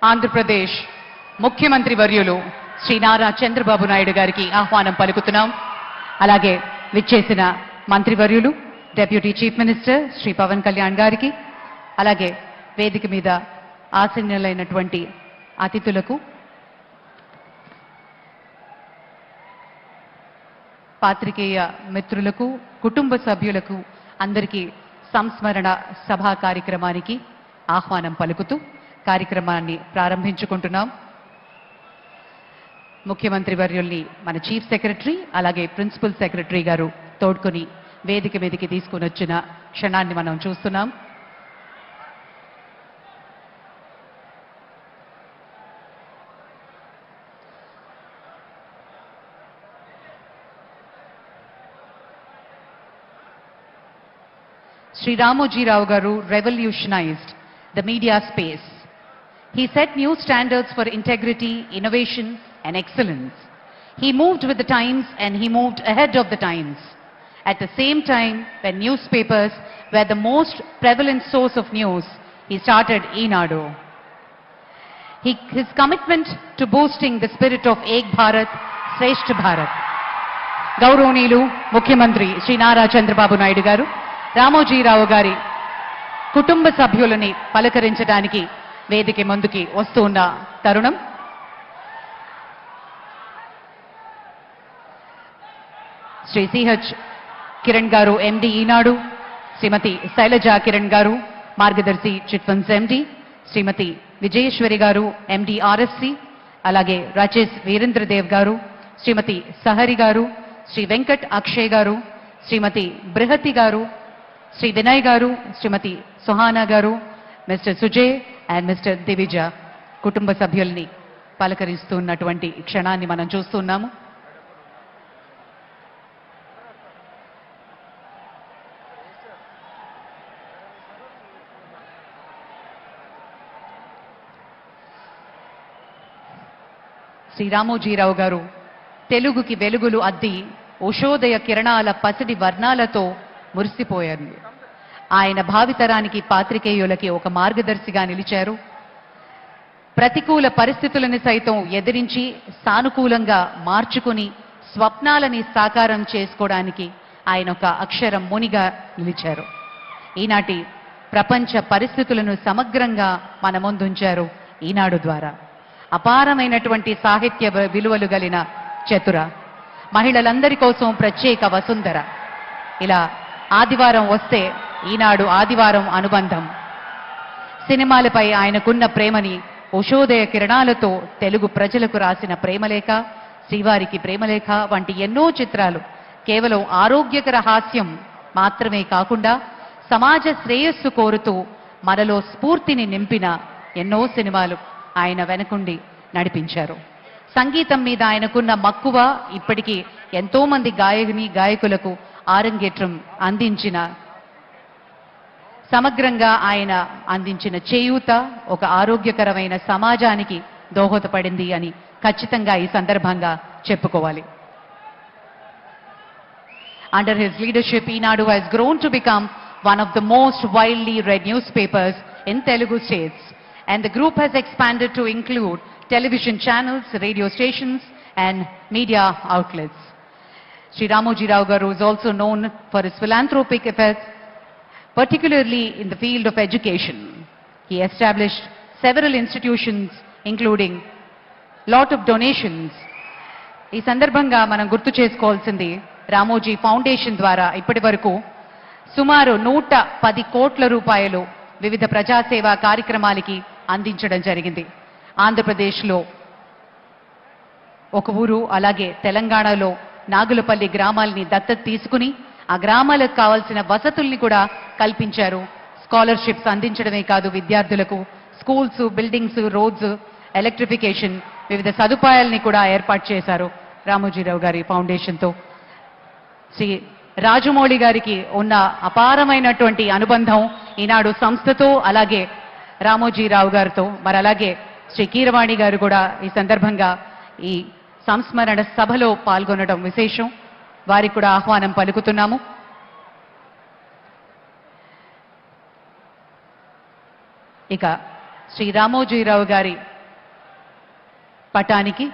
ఆంధ్రప్రదేశ్ ముఖ్యమంత్రి వర్యులు శ్రీ నారా చంద్రబాబు నాయుడు గారికి ఆహ్వానం పలుకుతున్నాం. అలాగే విచ్చేసిన మంత్రివర్యులు deputy chief minister Shri Pavan Kalyan గారికి, అలాగే వేదిక మీద ఆసీనులైనటువంటి అతిథులకు, పాత్రికేయ మిత్రులకు, కుటుంబ సభ్యులకు అందరికీ సంస్మరణ సభా కార్యక్రమానికి ఆహ్వానం పలుకుతూ కార్యక్రమాన్ని ప్రారంభించుకుంటున్నాం. ముఖ్యమంత్రి వర్యుల్ని మన చీఫ్ సెక్రటరీ అలాగే ప్రిన్సిపల్ సెక్రటరీ గారు తోడ్కొని వేదిక మీదకి తీసుకుని వచ్చిన క్షణాన్ని మనం చూస్తున్నాం. Sri Ramoji Rao Garu revolutionized the media space. He set new standards for integrity, innovation and excellence. He moved with the times and he moved ahead of the times. At the same time, when newspapers were the most prevalent source of news, he started Eenadu. His commitment to boosting the spirit of Ek Bharat, Shreshth Bharat. గౌరవనీయులు ముఖ్యమంత్రి శ్రీ నారా చంద్రబాబు నాయుడు గారు రామోజీరావు గారి కుటుంబ సభ్యులని పలకరించడానికి వేదిక ముందుకి వస్తున్న తరుణం. శ్రీ సిహెచ్ కిరణ్ గారు ఎండి ఈనాడు, శ్రీమతి శైలజా కిరణ్ గారు మార్గదర్శి చిట్ ఫండ్స్ ఎండి, శ్రీమతి విజయేశ్వరి గారు ఎండి ఆర్ఎఫ్సి, అలాగే రాజేష్ వీరేంద్రదేవ్ గారు, శ్రీమతి సహరి గారు, శ్రీ వెంకట్ అక్షయ్ గారు, శ్రీమతి బృహతి గారు, శ్రీ వినయ్ గారు, శ్రీమతి సుహానా గారు, mister Sujay and mister Divija కుటుంబ సభ్యుల్ని పలకరిస్తున్నటువంటి క్షణాన్ని మనం చూస్తున్నాము. శ్రీ రామోజీరావు గారు తెలుగుకి వెలుగులు అద్ది ఉషోదయ కిరణాల పసిడి వర్ణాలతో మురిసిపోయారు. ఆయన భావితరానికి పాత్రికేయులకి ఒక మార్గదర్శిగా నిలిచారు. ప్రతికూల పరిస్థితులను సైతం ఎదిరించి సానుకూలంగా మార్చుకుని స్వప్నాలని సాకారం చేసుకోవడానికి ఆయన ఒక అక్షరం మునిగా నిలిచారు. ఈనాటి ప్రపంచ పరిస్థితులను సమగ్రంగా మన ముందుంచారు ఈనాడు ద్వారా. అపారమైనటువంటి సాహిత్య విలువలు కలిగిన చతుర, మహిళలందరి కోసం ప్రత్యేక వసుంధర. ఇలా ఆదివారం వస్తే ఈనాడు ఆదివారం అనుబంధం. సినిమాలపై ఆయనకున్న ప్రేమని ఉషోదయ కిరణాలతో తెలుగు ప్రజలకు రాసిన ప్రేమలేఖ, శ్రీవారికి ప్రేమలేఖ వంటి ఎన్నో చిత్రాలు కేవలం ఆరోగ్యకర హాస్యం మాత్రమే కాకుండా సమాజ శ్రేయస్సు కోరుతూ మనలో స్ఫూర్తిని నింపిన ఎన్నో సినిమాలు ఆయన వెనకుండి నడిపించారు. సంగీతం మీద ఆయనకున్న మక్కువ ఇప్పటికీ ఎంతో మంది గాయకులకు ఆరంగేట్రం అందించిన, సమగ్రంగా ఆయన అందించిన చేయూత ఒక ఆరోగ్యకరమైన సమాజానికి దోహదపడింది అని ఖచ్చితంగా ఈ సందర్భంగా చెప్పుకోవాలి. Under his leadership, Eenadu has grown to become one of the most widely read newspapers in Telugu states, and the group has expanded to include television channels, radio stations and media outlets. Sri Ramoji Rao Garu is also known for his philanthropic efforts, particularly in the field of education. He established several institutions, including lot of donations. ఈ సందర్భంగా మనం గుర్తు చేసుకోవాల్సింది, Ramoji foundation ద్వారా ఇప్పటి వరకు సుమారు 110 కోట్ల రూపాయలు వివిధ ప్రజాసేవా కార్యక్రమాలకి అందించడం జరిగింది. ఆంధ్రప్రదేశ్లో ఒక ఊరు, అలాగే తెలంగాణలో నాగులపల్లి గ్రామాలని దత్తత తీసుకుని ఆ గ్రామాలకు కావాల్సిన వసతుల్ని కూడా కల్పించారు. స్కాలర్షిప్స్ అందించడమే కాదు, విద్యార్థులకు స్కూల్స్, బిల్డింగ్స్, రోడ్స్, ఎలక్ట్రిఫికేషన్ వివిధ సదుపాయాలని కూడా ఏర్పాటు చేశారు రామోజీరావు గారి ఫౌండేషన్తో. శ్రీ రాజమౌళి గారికి ఉన్న అపారమైనటువంటి అనుబంధం ఈనాడు సంస్థతో, అలాగే రామోజీరావు గారితో. మరి అలాగే శ్రీ కీరవాణి గారు కూడా ఈ సందర్భంగా ఈ సంస్మరణ సభలో పాల్గొనడం విశేషం. వారికి కూడా ఆహ్వానం పలుకుతున్నాము. ఇక శ్రీ రామోజీరావు గారి పటానికి